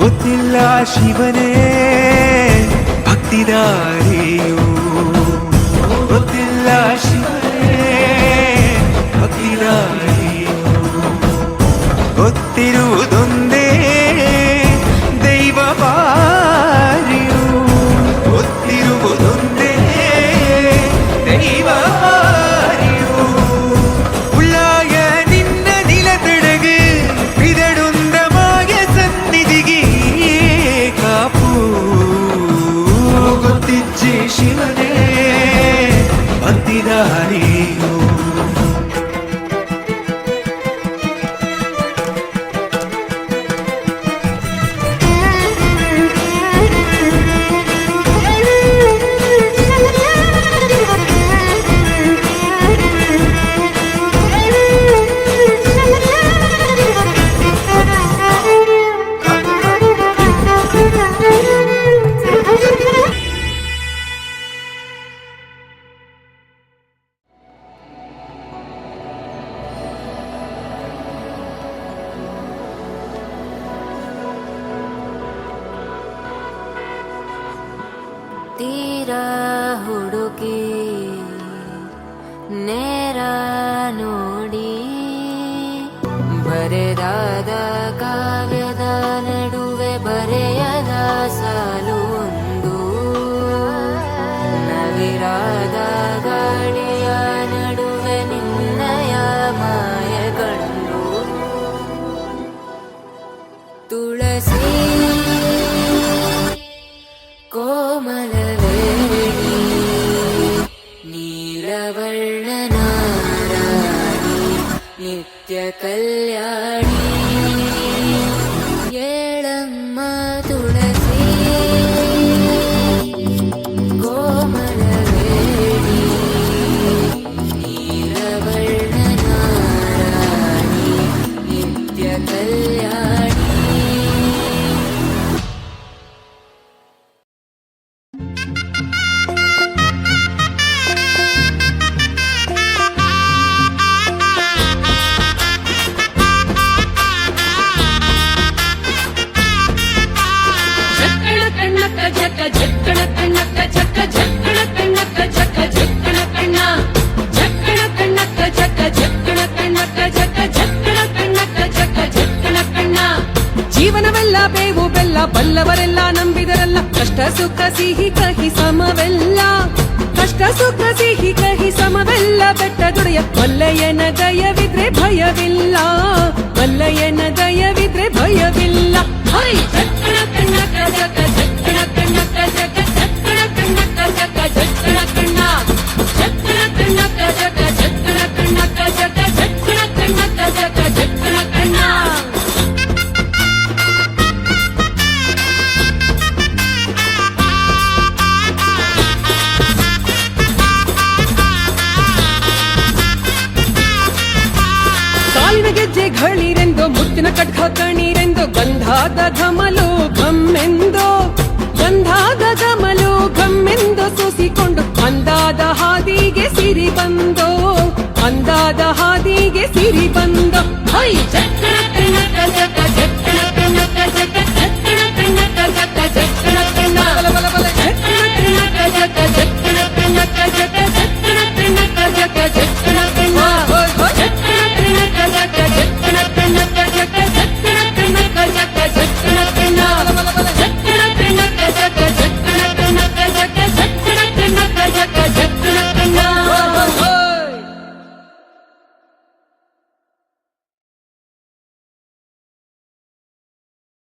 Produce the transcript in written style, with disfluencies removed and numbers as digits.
ಗೊತ್ತಿಲ್ಲ ಶಿವನೇ ಭಕ್ತಿದಾರಿಯು, ಗೊತ್ತಿಲ್ಲ ಶಿವನೇ ಭಕ್ತಿದಾರಿಯು, ಗೊತ್ತಿರುವುದೊಂದೇ ದೈವ ಬಾರಿಯು, ಗೊತ್ತಿರುವುದೊಂದೇ ದೈವ ಬಾರಿಯು. உள்ளாய நின்ன நிலத்தடகு விதடுந்தமாய சந்நிதிகி காப்பு, ಗೊತ್ತಿಚ್ಚಿ ಶಿವನೇ ಭಕ್ತಿದಾರಿಯು. ತೀರಾ ಹುಡುಕಿ ನೇರ ನೋಡಿ ಬರೆದಾದ ಕಾವ್ಯದ ನಡುವೆ ಬರೆಯದ ಸಾಲು ಒಂದು, ನವಿರಾದ ಗಾಳಿಯ ನಡುವೆ ನಿನ್ನಯ ಮಾಯ ಕಂಡು. ತುಳಸಿ ಕೋಮಲವೇಣಿ ನೀಲವರ್ಣನಾರಾಣಿ ನಿತ್ಯ ಕಲ್ಯಾಣಿ, ಏಳಮ್ಮ ತುಳಸಿ ಕೋಮಲವೇಣಿ ನೀಲವರ್ಣನಾರಾಣಿ ನಿತ್ಯ ಕಲ್ಯಾಣಿ. ಜೀವನವೆಲ್ಲ ಬೇವು ಬೆಲ್ಲ, ಬಲ್ಲವರೆಲ್ಲ ನಂಬಿದರಲ್ಲ, ಕಷ್ಟ ಸುಖ ಸಿಹಿ ಕಹಿ ಸಮವೆಲ್ಲ, ಕಷ್ಟ ಸುಖ ಸಿಹಿ ಕಹಿ ಸಮವೆಲ್ಲ, ಬೆಟ್ಟದೊಡೆಯ ಮಲ್ಲಯ್ಯನ ದಯವಿದ್ರೆ ಭಯವಿಲ್ಲ, ಮಲ್ಲಯ್ಯನ ದಯವಿದ್ರೆ ಭಯವಿಲ್ಲ. ಹೈ ಜಕ್ಕಣ ಕಣ್ಣಕ ಜಕ ಜಕ್ಕಣ ಕಣ್ಣಕ ಜಕ ಜಕ್ಕಣ ಕಣ್ಣಕ ಜಕ ಜಕ್ಕಣ ಕಣ್ಣ, ಜಕ್ಕಣ ಕಣ್ಣಕ ಜಕ ಜಕ್ಕಣ ಕಣ್ಣಕ ಜಕ ಜಕ್ಕಣ ಕಣ್ಣಕ ಜಕ ಜಕ್ಕಣ ಕಣ್ಣ. ಕಾಲಿನ ಗೆಜ್ಜೆ ಘಳಿರೆಂದು, ಮುತ್ತಿನ ಕಡ್ಗ ಕಣೀರೆಂದು, ಗಂಧಾದ ಘಮಲು ಘಮ್ಮೆಂದು, ಗಂಧಾದ ಘಮಲು ಘಮ್ಮೆಂದು ಸೂಸಿಕೊಂಡು ಅಂದಾದ ಹಾದಿಗೆ ಸಿರಿ ಬಂದೋ, ಅಂದಾದ ಹಾದಿಗೆ ಸಿರಿ ಬಂದೋ. ಹೈ ಚಕ್ರ